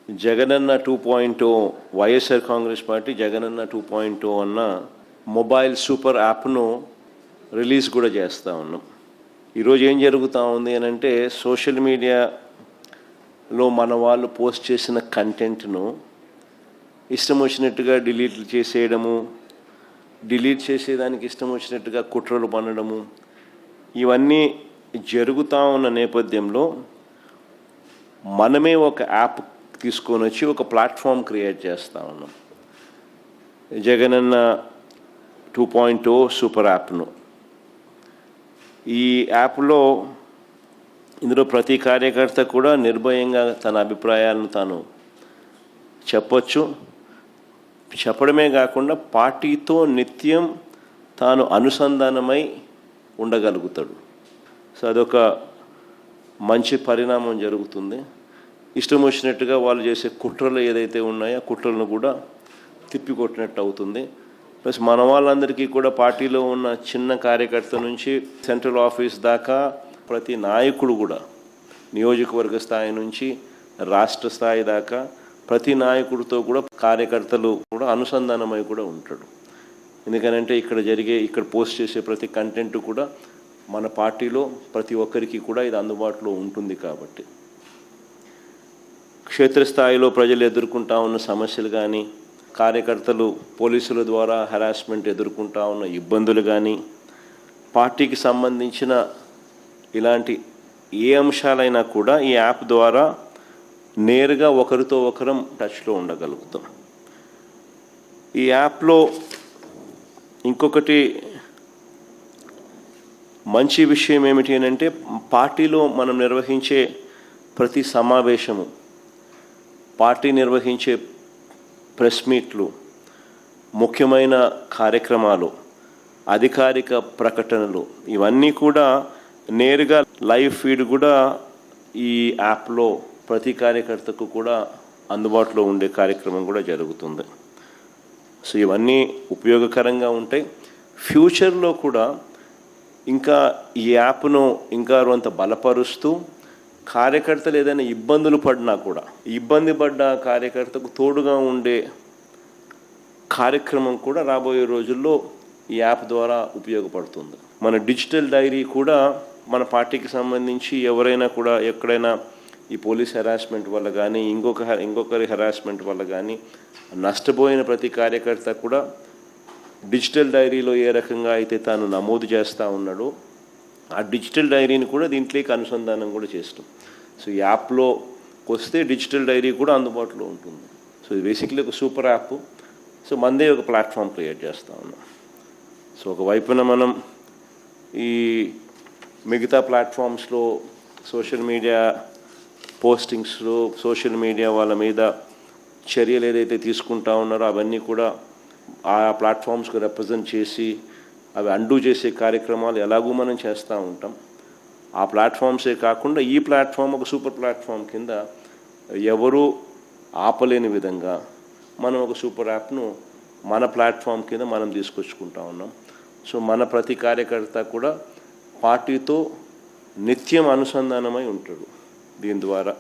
Jagananna 2.0 YSR Congress party Jagananna 2.0 అన్న mobile super యాప్ను release కూడా చేస్తూ ఉన్నాం. ఈరోజు ఏం జరుగుతూ ఉంది అని అంటే, సోషల్ మీడియాలో మన వాళ్ళు పోస్ట్ చేసిన కంటెంట్ను ఇష్టం వచ్చినట్టుగా డిలీట్ చేసేయడము, డిలీట్ చేసేదానికి ఇష్టం వచ్చినట్టుగా కుట్రలు పన్నడము, ఇవన్నీ జరుగుతూ ఉన్న నేపథ్యంలో మనమే ఒక యాప్ తీసుకొని వచ్చి ఒక ప్లాట్ఫామ్ క్రియేట్ చేస్తూ ఉన్నాం. జగనన్న 2.0 సూపర్ యాప్ను. ఈ యాప్లో ఇందులో ప్రతి కార్యకర్త కూడా నిర్భయంగా తన అభిప్రాయాలను తాను చెప్పొచ్చు. చెప్పడమే కాకుండా పార్టీతో నిత్యం తాను అనుసంధానమై ఉండగలుగుతాడు. సో అదొక మంచి పరిణామం జరుగుతుంది. ఇష్టం వచ్చినట్టుగా వాళ్ళు చేసే కుట్రలు ఏదైతే ఉన్నాయో ఆ కుట్రలను కూడా తిప్పికొట్టినట్టు అవుతుంది. ప్లస్ మన వాళ్ళందరికీ కూడా పార్టీలో ఉన్న చిన్న కార్యకర్త నుంచి సెంట్రల్ ఆఫీస్ దాకా ప్రతి నాయకుడు కూడా, నియోజకవర్గ స్థాయి నుంచి రాష్ట్ర స్థాయి దాకా ప్రతి నాయకుడితో కూడా కార్యకర్తలు కూడా అనుసంధానమై కూడా ఉంటాడు. ఎందుకనంటే ఇక్కడ పోస్ట్ చేసే ప్రతి కంటెంట్ కూడా మన పార్టీలో ప్రతి ఒక్కరికి కూడా ఇది అందుబాటులో ఉంటుంది. కాబట్టి క్షేత్రస్థాయిలో ప్రజలు ఎదుర్కొంటా ఉన్న సమస్యలు కానీ, కార్యకర్తలు పోలీసుల ద్వారా హెరాస్మెంట్ ఎదుర్కొంటా ఉన్న ఇబ్బందులు కానీ, పార్టీకి సంబంధించిన ఇలాంటి ఏ అంశాలైనా కూడా ఈ యాప్ ద్వారా నేరుగా ఒకరితో ఒకరం టచ్లో ఉండగలుగుతాం. ఈ యాప్లో ఇంకొకటి మంచి విషయం ఏమిటి అని అంటే, పార్టీలో మనం నిర్వహించే ప్రతి సమావేశము, పార్టీ నిర్వహించే ప్రెస్ మీట్లు, ముఖ్యమైన కార్యక్రమాలు, అధికారిక ప్రకటనలు, ఇవన్నీ కూడా నేరుగా లైవ్ ఫీడ్ కూడా ఈ యాప్లో ప్రతి కార్యకర్తకు కూడా అందుబాటులో ఉండే కార్యక్రమం కూడా జరుగుతుంది. సో ఇవన్నీ ఉపయోగకరంగా ఉంటాయి. ఫ్యూచర్లో కూడా ఇంకా ఈ యాప్ను ఇంకా కొంత బలపరుస్తూ, కార్యకర్తలు ఏదైనా ఇబ్బందులు పడినా కూడా ఇబ్బంది పడ్డ కార్యకర్తకు తోడుగా ఉండే కార్యక్రమం కూడా రాబోయే రోజుల్లో ఈ యాప్ ద్వారా ఉపయోగపడుతుంది. మన డిజిటల్ డైరీ కూడా మన పార్టీకి సంబంధించి ఎవరైనా కూడా ఎక్కడైనా ఈ పోలీస్ హెరాస్మెంట్ వల్ల కానీ ఇంకొకరి హెరాస్మెంట్ వల్ల కానీ నష్టపోయిన ప్రతి కార్యకర్త కూడా డిజిటల్ డైరీలో ఏ రకంగా అయితే తాను నమోదు చేస్తూ ఉన్నాడో ఆ డిజిటల్ డైరీని కూడా దీంట్లోకి అనుసంధానం కూడా చేస్తాం. సో ఈ యాప్లో వస్తే డిజిటల్ డైరీ కూడా అందుబాటులో ఉంటుంది. సో ఇది బేసిక్లీ ఒక సూపర్ యాప్. సో మనదే ఒక ప్లాట్ఫామ్ క్రియేట్ చేస్తూ ఉన్నాం. సో ఒకవైపున మనం ఈ మిగతా ప్లాట్ఫామ్స్లో సోషల్ మీడియా పోస్టింగ్స్లో సోషల్ మీడియా వాళ్ళ మీద చర్యలు ఏదైతే తీసుకుంటా ఉన్నారో అవన్నీ కూడా ఆ ప్లాట్ఫామ్స్కి రిప్రజెంట్ చేసి అవి అండూ చేసే కార్యక్రమాలు ఎలాగూ మనం చేస్తూ ఉంటాం. ఆ ప్లాట్ఫామ్సే కాకుండా ఈ ప్లాట్ఫామ్ ఒక సూపర్ ప్లాట్ఫామ్ కింద ఎవరూ ఆపలేని విధంగా మనం ఒక సూపర్ యాప్ను మన ప్లాట్ఫామ్ కింద మనం తీసుకొచ్చుకుంటా ఉన్నాం. సో మన ప్రతి కార్యకర్త కూడా పార్టీతో నిత్యం అనుసంధానమై ఉంటాడు దీని ద్వారా.